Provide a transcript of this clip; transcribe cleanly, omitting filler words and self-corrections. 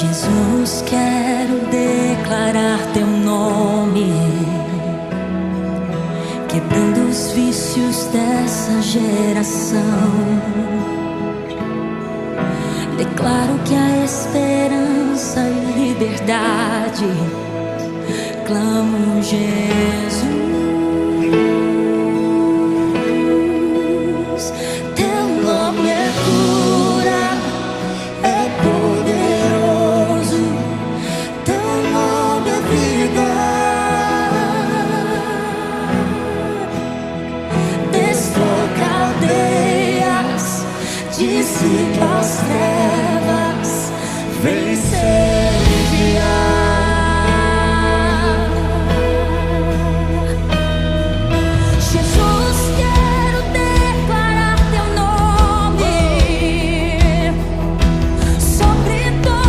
Jesus, quero declarar teu nome, quebrando os vícios dessa geração. Declaro que há esperança e liberdade. Clamo Jesus, teu nome é cura, é poderoso, teu nome é vida. Destroca aldeias, dissipa as trevas, vencer.